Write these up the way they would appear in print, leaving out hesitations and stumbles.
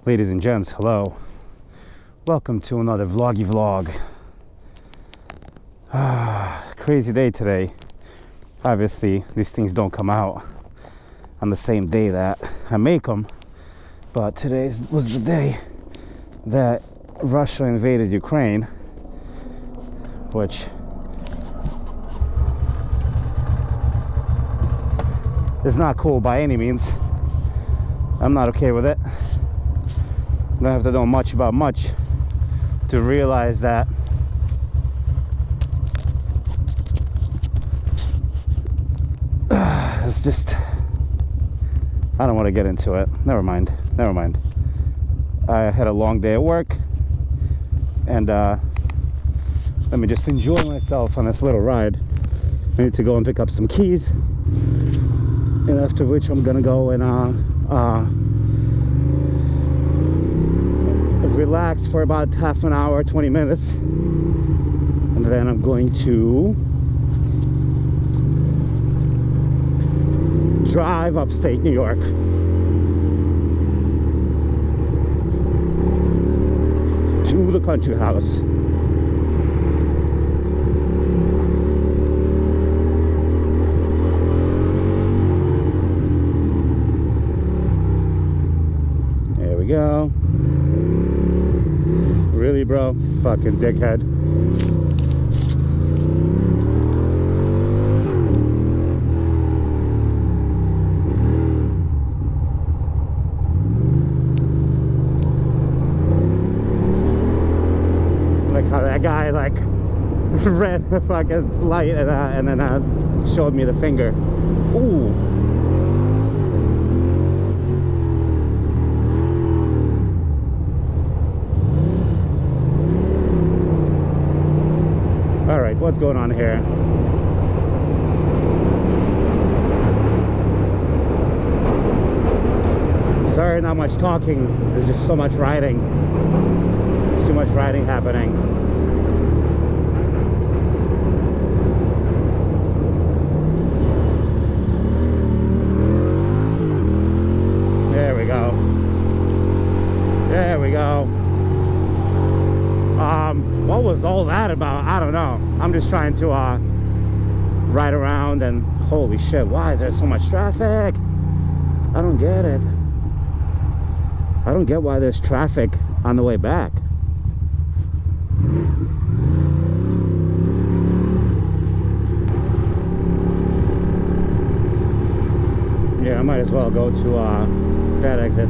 Ladies and gents, hello. Welcome to another vloggy vlog. Crazy day today. Obviously, these things don't come out on the same day that I make them, but today was the day that Russia invaded Ukraine, which is not cool by any means. I'm not okay with it. I don't have to know much about much to realize that it's just, I don't want to get into it. Never mind. I had a long day at work, and let me just enjoy myself on this little ride. I need to go and pick up some keys, and after which I'm gonna go and relax for about half an hour, 20 minutes, and then I'm going to drive upstate New York. To the country house. There we go. Really, bro? Fucking dickhead. Like how that guy like read the fucking light and then showed me the finger. Ooh. All right, what's going on here? Sorry, not much talking. There's just so much riding. There's too much riding happening. There we go. There we go. What was all that about? I don't know. I'm just trying to ride around, and holy shit, why is there so much traffic? I don't get it. I don't get why there's traffic on the way back. Yeah, I might as well go to that exit.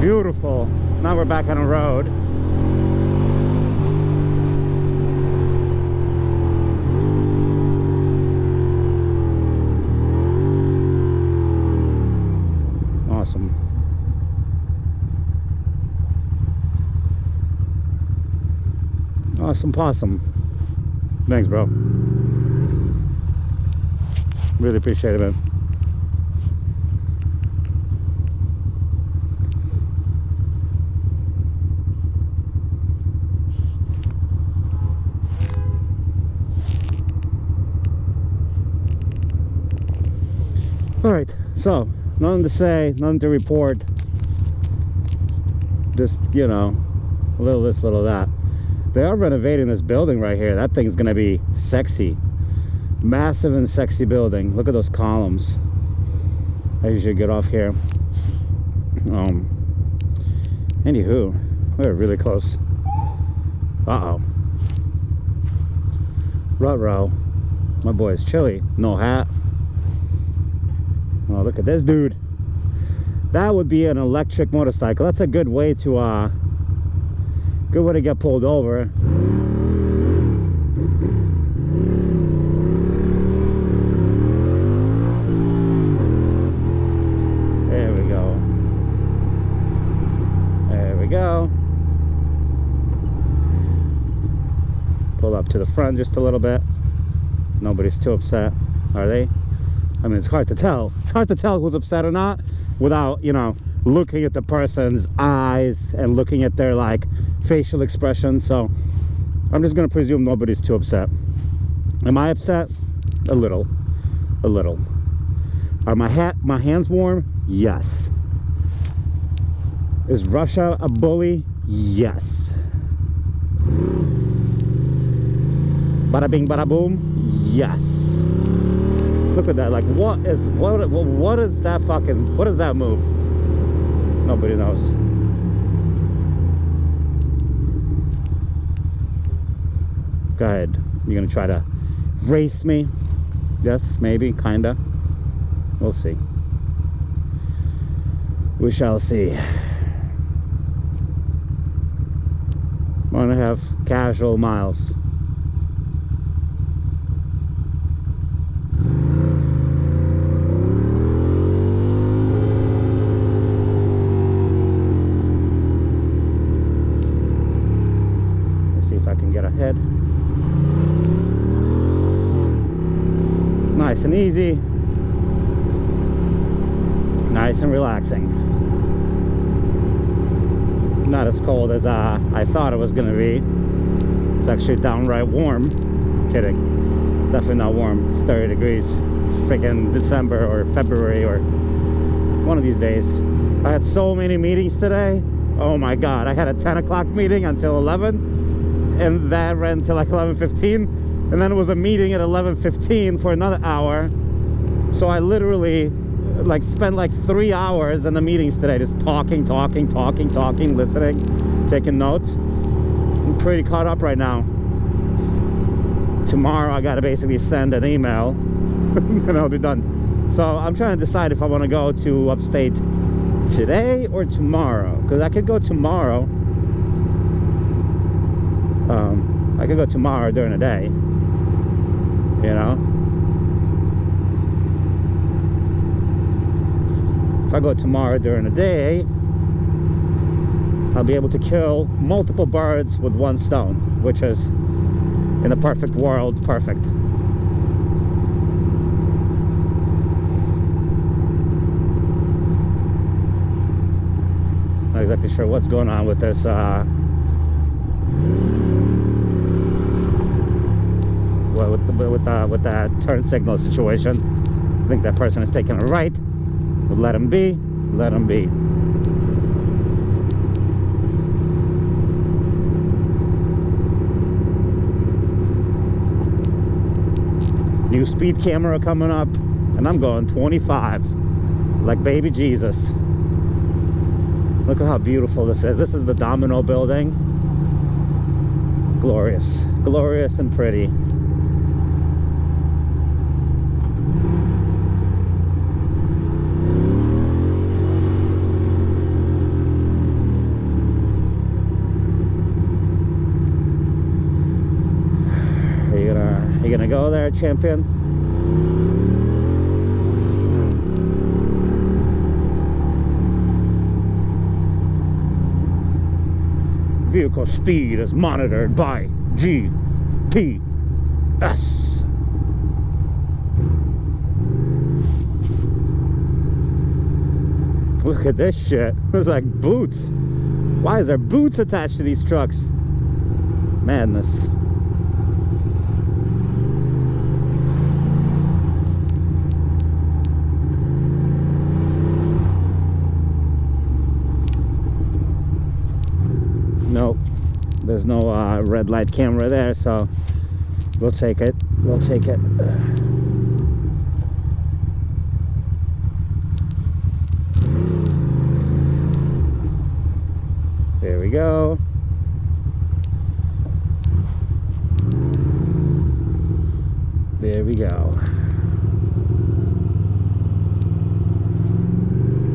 Beautiful. Now we're back on the road. Awesome. Awesome possum. Thanks, bro. Really appreciate it, man. Alright, so nothing to say, nothing to report. Just, you know, a little this, little that. They are renovating this building right here. That thing's gonna be sexy. Massive and sexy building. Look at those columns. I usually get off here. Anywho, we're really close. Uh-oh. Ruh-roh. My boy is chilly. No hat. Oh, look at this dude. That would be an electric motorcycle. That's a good way to get pulled over. There we go. go. Pull up to the front just a little bit. Nobody's too upset, are they? I mean, it's hard to tell. It's hard to tell who's upset or not without, you know, looking at the person's eyes and looking at their, like, facial expressions. So I'm just gonna presume nobody's too upset. Am I upset? A little. A little. Are my hands warm? Yes. Is Russia a bully? Yes. Bada bing, bada boom? Yes. Look at that. Like, what is that fucking, what is that move? Nobody knows. Go ahead. You're gonna try to race me? Yes, maybe, kinda. We'll see. We shall see. Want to have casual miles. Let's see if I can get ahead. Nice and easy. Nice and relaxing. Not as cold as I thought it was gonna be. It's actually downright warm. Kidding. It's definitely not warm. It's 30 degrees. It's freaking December or February or one of these days. I had so many meetings today. Oh my god. I had a 10 o'clock meeting until 11, and that ran till like 11:15, and then it was a meeting at 11:15 for another hour. So I literally like spent like 3 hours in the meetings today, just talking, listening, taking notes. I'm pretty caught up right now. Tomorrow I gotta basically send an email and I'll be done. So I'm trying to decide if I want to go to upstate today or tomorrow, because I could go tomorrow. I could go tomorrow during the day, you know. If I go tomorrow during the day, I'll be able to kill multiple birds with one stone, which is, in a perfect world, perfect. Not exactly sure what's going on with this with that turn signal situation. I think that person is taking a right. Let him be. Let him be. New speed camera coming up, and I'm going 25 like baby Jesus. Look at how beautiful this is. This is the Domino building. Glorious. Glorious and pretty. Are you gonna go there, champion? Vehicle speed is monitored by GPS. Look at this shit. It's like boots. Why is there boots attached to these trucks? Madness. Nope, there's no red light camera there, so we'll take it. We'll take it. There we go. There we go.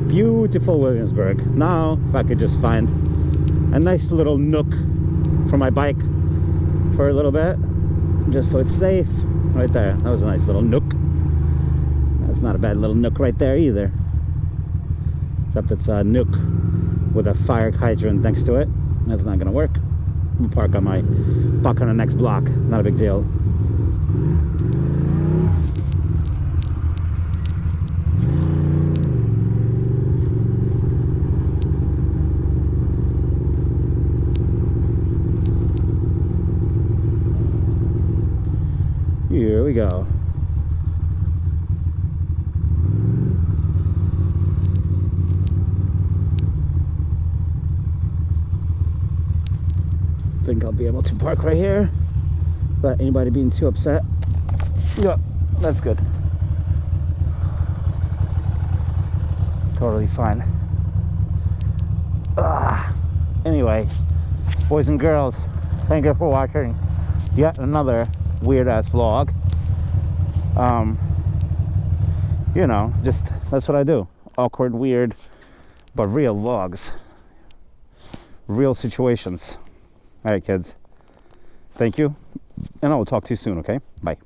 Beautiful Williamsburg. Now, if I could just find a nice little nook for my bike for a little bit, just so it's safe. Right there, that was a nice little nook. That's not a bad little nook right there either, except it's a nook with a fire hydrant next to it. That's not gonna work. I'm gonna park on the next block. Not a big deal. Here we go. Think I'll be able to park right here without anybody being too upset. Yeah, that's good. Totally fine. Anyway, boys and girls, thank you for watching yet another weird ass vlog. You know, just that's what I do. Awkward, weird, but real vlogs, real situations. All right, kids, thank you, and I will talk to you soon. Okay, bye.